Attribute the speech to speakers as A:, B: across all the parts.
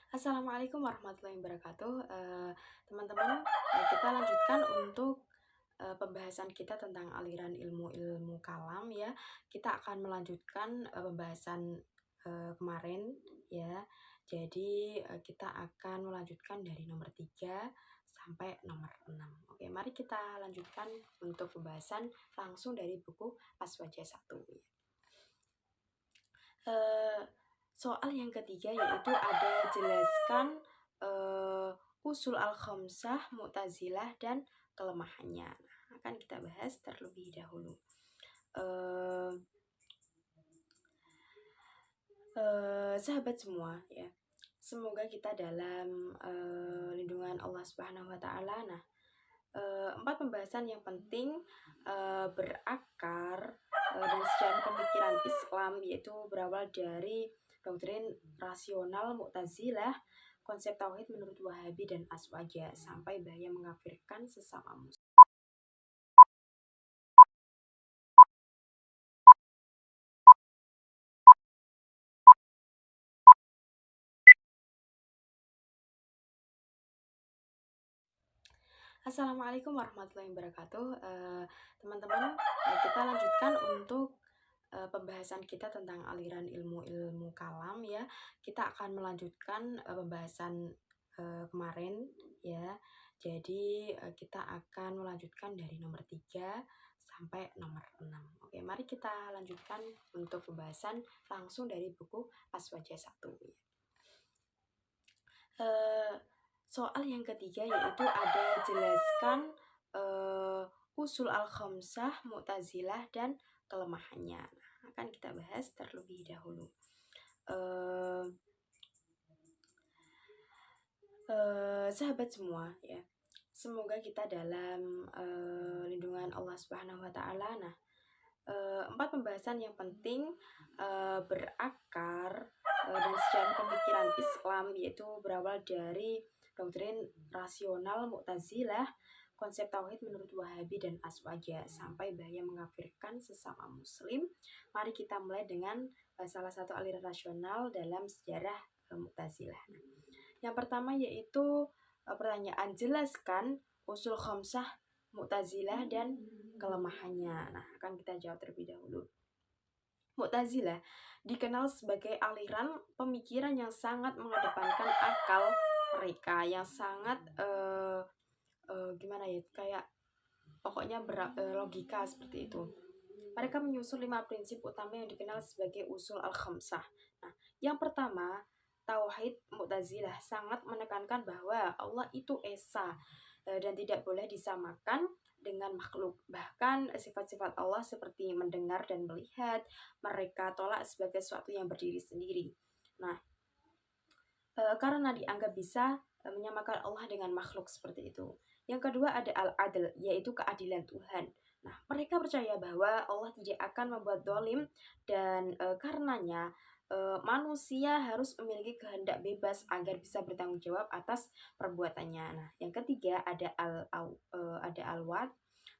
A: Assalamualaikum warahmatullahi wabarakatuh. Teman-teman, kita lanjutkan untuk pembahasan kita tentang aliran ilmu-ilmu kalam ya. Kita akan melanjutkan pembahasan kemarin ya. Jadi kita akan melanjutkan dari nomor 3 sampai nomor 6. Oke, mari kita lanjutkan untuk pembahasan langsung dari buku Aswaja 1 ya. Soal yang ketiga yaitu ada jelaskan usul al-khamsah, Mu'tazilah dan kelemahannya. Nah, akan kita bahas terlebih dahulu. Sahabat semua ya, semoga kita dalam lindungan Allah Subhanahu wa taala. Nah, 4 pembahasan yang penting berakar dan sejarah pemikiran Islam, yaitu berawal dari doktrin rasional Mu'tazilah, konsep tauhid menurut Wahabi dan Aswaja, sampai bahaya mengkafirkan sesama muslim. Assalamualaikum warahmatullahi wabarakatuh. Teman-teman, kita lanjutkan untuk pembahasan kita tentang aliran ilmu-ilmu kalam ya. Kita akan melanjutkan pembahasan kemarin ya. Jadi kita akan melanjutkan dari nomor 3 sampai nomor 6. Oke, mari kita lanjutkan untuk pembahasan langsung dari buku Aswaja 1 ya. Soal yang ketiga yaitu ada jelaskan usul al-khamsah, Mu'tazilah dan kelemahannya. Nah, akan kita bahas terlebih dahulu. Sahabat semua ya, semoga kita dalam lindungan Allah Subhanahu wa taala. Nah, 4 pembahasan yang penting berakar dan sejarah pemikiran Islam, yaitu berawal dari doktrin rasional Mu'tazilah, konsep tauhid menurut Wahabi dan Aswaja, sampai bahaya mengkafirkan sesama muslim. Mari kita mulai dengan salah satu aliran rasional dalam sejarah Mu'tazilah. Yang pertama yaitu pertanyaan, jelaskan usul khamsah Mu'tazilah dan kelemahannya. Nah, akan kita jawab terlebih dahulu. Mu'tazilah dikenal sebagai aliran pemikiran yang sangat mengedepankan akal mereka, yang sangat gimana ya, kayak pokoknya logika seperti itu. Mereka menyusun 5 prinsip utama yang dikenal sebagai usul al-khamsah. Nah, yang pertama, tauhid Mu'tazilah sangat menekankan bahwa Allah itu esa dan tidak boleh disamakan dengan makhluk. Bahkan sifat-sifat Allah seperti mendengar dan melihat, mereka tolak sebagai sesuatu yang berdiri sendiri. Nah, karena dianggap bisa menyamakan Allah dengan makhluk seperti itu. Yang kedua ada al-adl, yaitu keadilan Tuhan. Nah, mereka percaya bahwa Allah tidak akan membuat dolim dan karenanya manusia harus memiliki kehendak bebas agar bisa bertanggung jawab atas perbuatannya. Nah, yang ketiga ada al-wa'd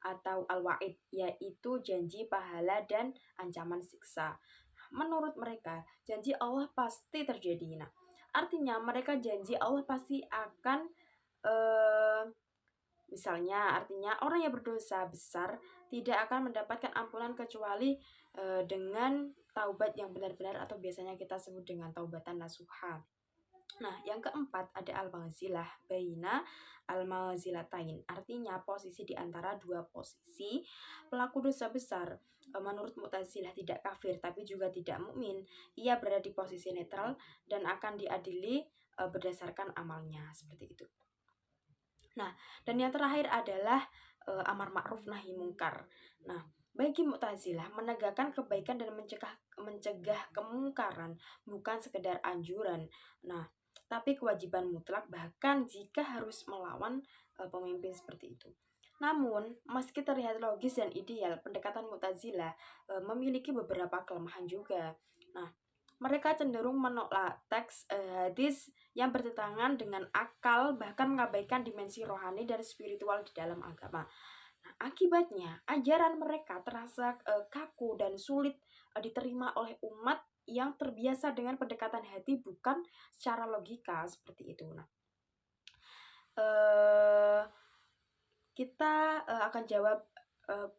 A: atau al-wa'id, yaitu janji pahala dan ancaman siksa. Menurut mereka, janji Allah pasti terjadi. Nah, artinya mereka janji Allah pasti akan misalnya artinya orang yang berdosa besar tidak akan mendapatkan ampunan kecuali dengan taubat yang benar-benar, atau biasanya kita sebut dengan taubatan nasuha. Nah, yang keempat ada al-mazilah baina al-mazilatain, artinya posisi di antara dua posisi. Pelaku dosa besar menurut Mu'tazilah tidak kafir tapi juga tidak mukmin. Ia berada di posisi netral dan akan diadili berdasarkan amalnya, seperti itu. Nah, dan yang terakhir adalah amar ma'ruf nahi mungkar. Nah, bagi Mu'tazilah menegakkan kebaikan dan mencegah kemungkaran bukan sekedar anjuran. Nah, tapi kewajiban mutlak, bahkan jika harus melawan pemimpin seperti itu. Namun, meski terlihat logis dan ideal, pendekatan Mu'tazilah memiliki beberapa kelemahan juga. Nah, mereka cenderung menolak teks hadis yang bertentangan dengan akal, bahkan mengabaikan dimensi rohani dan spiritual di dalam agama. Nah, akibatnya ajaran mereka terasa kaku dan sulit diterima oleh umat yang terbiasa dengan pendekatan hati bukan secara logika seperti itu. Nah, kita akan jawab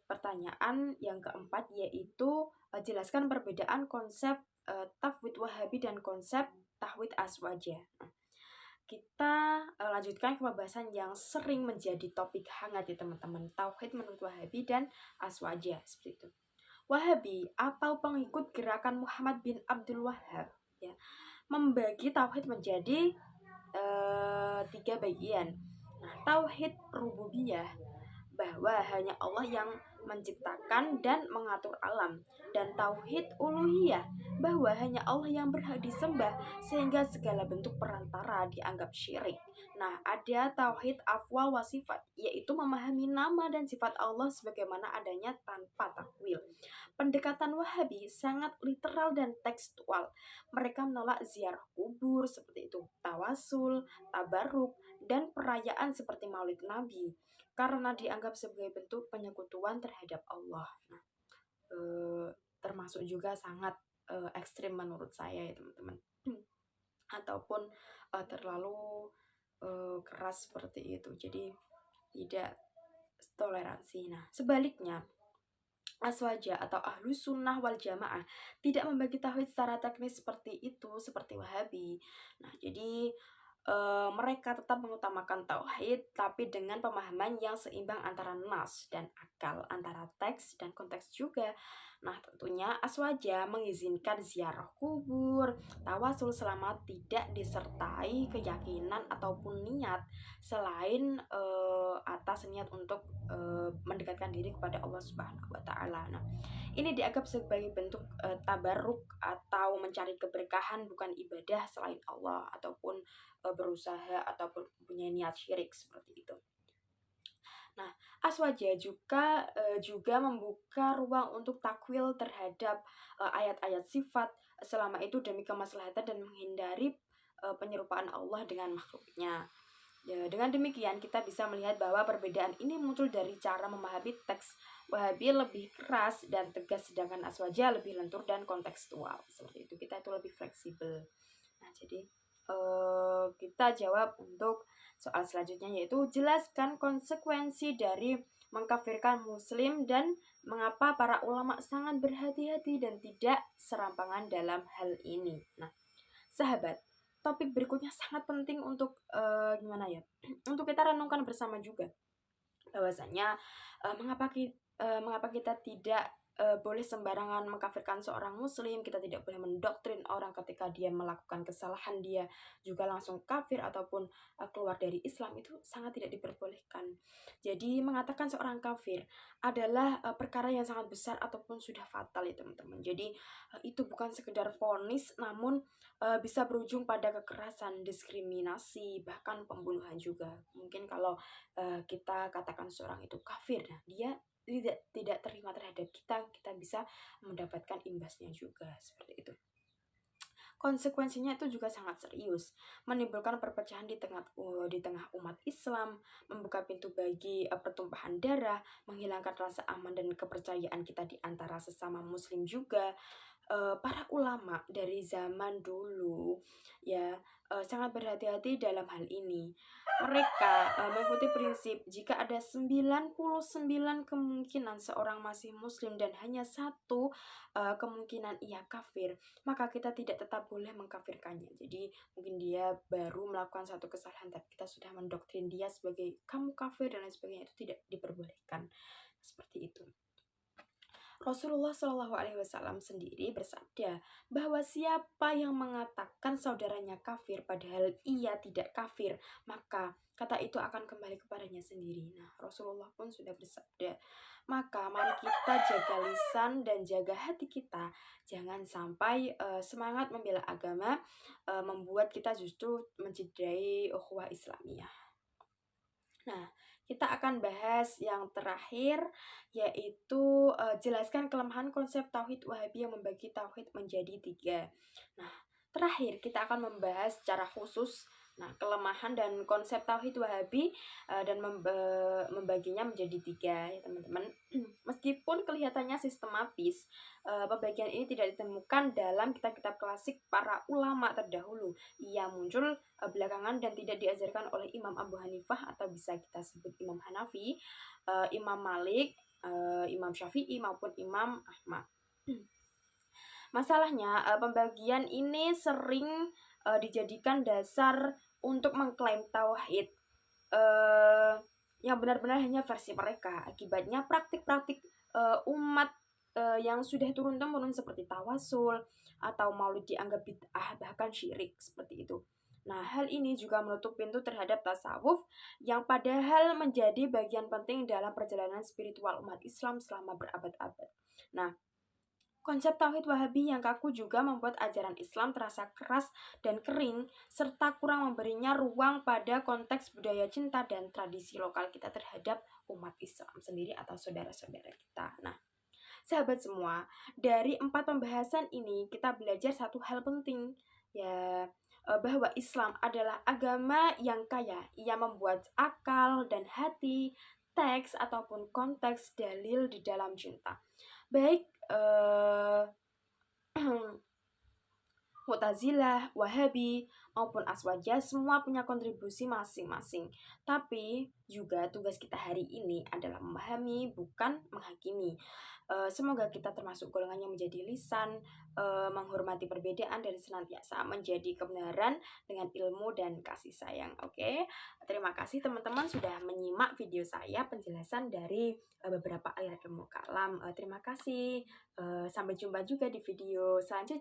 A: pertanyaan yang keempat, yaitu jelaskan perbedaan konsep tafwid Wahabi dan konsep tauhid aswaja. Nah, kita lanjutkan ke pembahasan yang sering menjadi topik hangat ya teman-teman, tauhid menurut Wahabi dan aswaja seperti itu. Wahabi atau pengikut gerakan Muhammad bin Abdul Wahhab ya, membagi tauhid menjadi 3 bagian. Nah, tauhid rububiyah, bahwa hanya Allah yang menciptakan dan mengatur alam, dan tauhid uluhiyah, bahwa hanya Allah yang berhak disembah sehingga segala bentuk perantara dianggap syirik. Nah, ada tauhid afwal wa sifat, yaitu memahami nama dan sifat Allah sebagaimana adanya tanpa takwil. Pendekatan Wahabi sangat literal dan tekstual. Mereka menolak ziarah kubur seperti itu, tawasul, tabaruk, dan perayaan seperti Maulid Nabi karena dianggap sebagai bentuk penyekutuan terhadap Allah. Nah, termasuk juga sangat ekstrim menurut saya ya teman-teman, ataupun terlalu keras seperti itu. Jadi tidak toleransi. Nah, sebaliknya Aswaja atau Ahlus Sunnah wal Jamaah tidak membagi tauhid secara teknis seperti itu, seperti Wahabi. Nah, jadi mereka tetap mengutamakan tauhid tapi dengan pemahaman yang seimbang antara nas dan akal, antara teks dan konteks juga. Nah, tentunya Aswaja mengizinkan ziarah kubur, tawasul selama tidak disertai keyakinan ataupun niat selain atas niat untuk mendekatkan diri kepada Allah Subhanahu wa taala. Nah, ini dianggap sebagai bentuk tabarruk atau mencari keberkahan, bukan ibadah selain Allah ataupun berusaha ataupun punya niat syirik seperti itu. Nah, Aswaja juga membuka ruang untuk takwil terhadap ayat-ayat sifat selama itu demi kemaslahatan dan menghindari penyerupaan Allah dengan makhluknya. Ya, dengan demikian kita bisa melihat bahwa perbedaan ini muncul dari cara memahami teks. Wahabi lebih keras dan tegas, sedangkan Aswaja lebih lentur dan kontekstual. Seperti itu, kita itu lebih fleksibel. Nah, jadi kita jawab untuk soal selanjutnya, yaitu jelaskan konsekuensi dari mengkafirkan muslim dan mengapa para ulama sangat berhati-hati dan tidak serampangan dalam hal ini. Nah, sahabat, topik berikutnya sangat penting untuk untuk kita renungkan bersama juga, bahwasanya mengapa kita tidak boleh sembarangan mengkafirkan seorang muslim. Kita tidak boleh mendoktrin orang ketika dia melakukan kesalahan, dia juga langsung kafir ataupun keluar dari Islam, itu sangat tidak diperbolehkan. Jadi mengatakan seorang kafir adalah perkara yang sangat besar ataupun sudah fatal ya teman-teman. Jadi itu bukan sekedar vonis, namun bisa berujung pada kekerasan, diskriminasi, bahkan pembunuhan juga. Mungkin kalau kita katakan seorang itu kafir, nah dia tidak terima terhadap kita bisa mendapatkan imbasnya juga seperti itu. Konsekuensinya itu juga sangat serius, menimbulkan perpecahan di tengah umat Islam, membuka pintu bagi pertumpahan darah, menghilangkan rasa aman dan kepercayaan kita di antara sesama muslim juga. Para ulama dari zaman dulu ya sangat berhati-hati dalam hal ini. Mereka mengikuti prinsip jika ada 99 kemungkinan seorang masih muslim dan hanya satu kemungkinan ia kafir, maka kita tidak tetap boleh mengkafirkannya. Jadi mungkin dia baru melakukan satu kesalahan tapi kita sudah mendoktrin dia sebagai kamu kafir dan lain sebagainya, itu tidak diperbolehkan. Seperti itu. Rasulullah Shallallahu Alaihi Wasallam sendiri bersabda bahwa siapa yang mengatakan saudaranya kafir padahal ia tidak kafir, maka kata itu akan kembali kepadanya sendiri. Nah, Rasulullah pun sudah bersabda, maka mari kita jaga lisan dan jaga hati kita, jangan sampai semangat membela agama membuat kita justru mencederai ukhuwah Islamiyah. Nah, kita akan bahas yang terakhir, yaitu jelaskan kelemahan konsep tauhid Wahabi yang membagi tauhid menjadi 3. Nah, terakhir kita akan membahas secara khusus Nah, kelemahan dan konsep tauhid Wahabi dan membaginya menjadi 3 ya teman-teman. Meskipun kelihatannya sistematis, pembagian ini tidak ditemukan dalam kitab-kitab klasik para ulama terdahulu. Ia muncul belakangan dan tidak diajarkan oleh Imam Abu Hanifah atau bisa kita sebut Imam Hanafi, Imam Malik, Imam Syafi'i maupun Imam Ahmad. Masalahnya, pembagian ini sering dijadikan dasar untuk mengklaim tauhid yang benar-benar hanya versi mereka. Akibatnya praktik-praktik umat yang sudah turun-temurun seperti tawasul atau maulid dianggap bid'ah, bahkan syirik seperti itu. Nah, hal ini juga menutup pintu terhadap tasawuf yang padahal menjadi bagian penting dalam perjalanan spiritual umat Islam selama berabad-abad. Nah, konsep tauhid Wahabi yang kaku juga membuat ajaran Islam terasa keras dan kering, serta kurang memberinya ruang pada konteks budaya cinta dan tradisi lokal kita terhadap umat Islam sendiri atau saudara-saudara kita. Nah, sahabat semua, dari 4 pembahasan ini kita belajar satu hal penting, ya, bahwa Islam adalah agama yang kaya. Ia membuat akal dan hati, teks ataupun konteks dalil di dalam cinta. Baik Mu'tazilah, Wahabi, maupun Aswajah semua punya kontribusi masing-masing. Tapi juga tugas kita hari ini adalah memahami, bukan menghakimi. Semoga kita termasuk golongan yang menjadi lisan, menghormati perbedaan dan senantiasa menjadi kebenaran dengan ilmu dan kasih sayang. Oke, terima kasih teman-teman sudah menyimak video saya penjelasan dari beberapa aliran ilmu kalam. Terima kasih. Sampai jumpa juga di video selanjutnya.